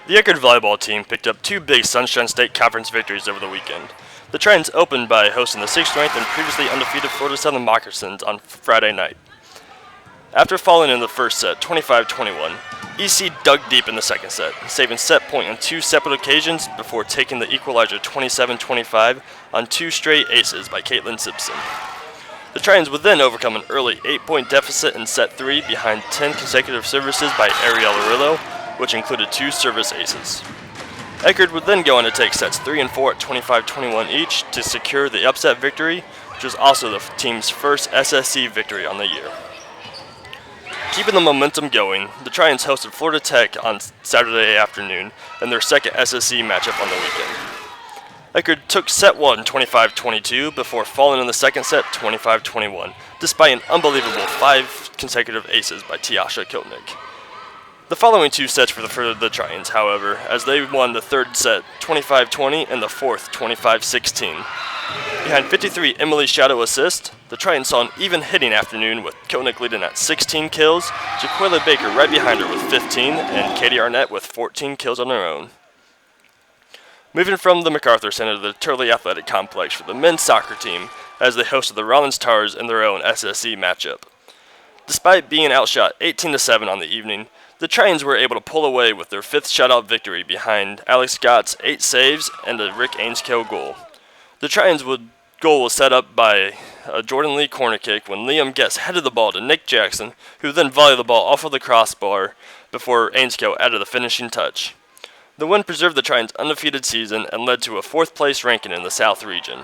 The Eckerd volleyball team picked up two big Sunshine State Conference victories over the weekend. The Tritons opened by hosting the 6th ranked and previously undefeated Florida Southern Moccasins on Friday night. After falling in the first set, 25-21, EC dug deep in the second set, saving set point on two separate occasions before taking the equalizer 27-25 on two straight aces by Caitlin Simpson. The Tritons would then overcome an early 8-point deficit in set 3 behind 10 consecutive services by Ariel Arillo, which included two service aces. Eckerd would then go on to take sets 3 and 4 at 25-21 each to secure the upset victory, which was also the team's first SSC victory on the year. Keeping the momentum going, the Tritons hosted Florida Tech on Saturday afternoon in their second SSC matchup on the weekend. Eckerd took set 1 25-22 before falling in the second set 25-21, despite an unbelievable 5 consecutive aces by Tiasha Kotnick. The following two sets were for the Tritons, however, as they won the third set 25-20 and the fourth 25-16. Behind 53 Emily Shadow assist, the Tritons saw an even hitting afternoon with Kotnick leading at 16 kills, Jaquila Baker right behind her with 15, and Katie Arnett with 14 kills on her own. Moving from the MacArthur Center to the Turley Athletic Complex for the men's soccer team as they hosted the Rollins Tars in their own SSC matchup. Despite being outshot 18-7 on the evening, the Tritons were able to pull away with their fifth shutout victory behind Alex Scott's 8 saves and a Rick Ainskill goal. The Tritons' goal was set up by a Jordan Lee corner kick when Liam Getz headed the ball to Nick Jackson, who then volleyed the ball off of the crossbar before Ainskill added the finishing touch. The win preserved the Tritons' undefeated season and led to a 4th place ranking in the South region.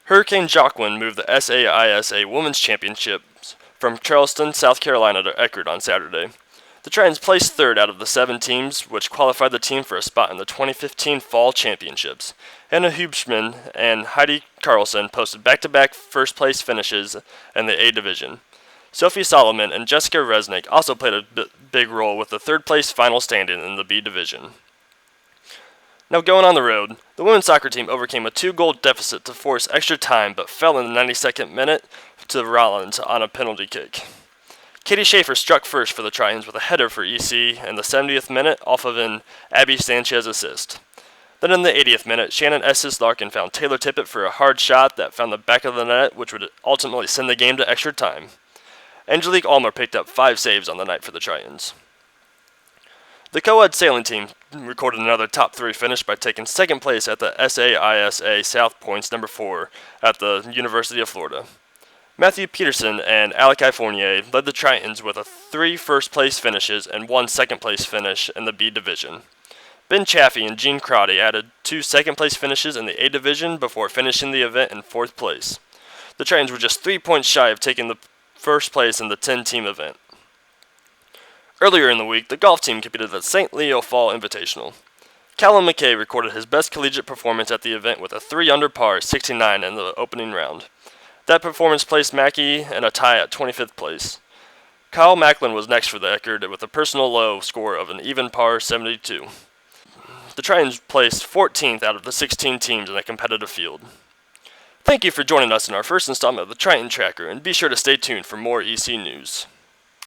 Hurricane Joaquin moved the SAISA Women's Championships from Charleston, South Carolina to Eckerd on Saturday. The Tritons placed third out of the 7 teams, which qualified the team for a spot in the 2015 Fall Championships. Anna Hubschman and Heidi Carlson posted back-to-back first-place finishes in the A Division. Sophie Solomon and Jessica Resnick also played a big role with the third-place final standing in the B Division. Now going on the road, the women's soccer team overcame a 2-goal deficit to force extra time but fell in the 92nd minute to Rollins on a penalty kick. Katie Schaefer struck first for the Tritons with a header for EC in the 70th minute off of an Abby Sanchez assist. Then in the 80th minute, Shannon Estes Larkin found Taylor Tippett for a hard shot that found the back of the net, which would ultimately send the game to extra time. Angelique Almer picked up 5 saves on the night for the Tritons. The co-ed sailing team recorded another top 3 finish by taking second place at the SAISA South Points No. 4 at the University of Florida. Matthew Peterson and Alec Fournier led the Tritons with 3 first-place finishes and 1 second-place finish in the B Division. Ben Chaffee and Gene Crotty added 2 second-place finishes in the A Division before finishing the event in 4th place. The Tritons were just 3 points shy of taking the first place in the 10-team event. Earlier in the week, the golf team competed at the St. Leo Fall Invitational. Callum McKay recorded his best collegiate performance at the event with a 3-under par 69 in the opening round. That performance placed Mackey in a tie at 25th place. Kyle Macklin was next for the Eckerd with a personal low score of an even par 72. The Tritons placed 14th out of the 16 teams in a competitive field. Thank you for joining us in our first installment of the Triton Tracker, and be sure to stay tuned for more EC news.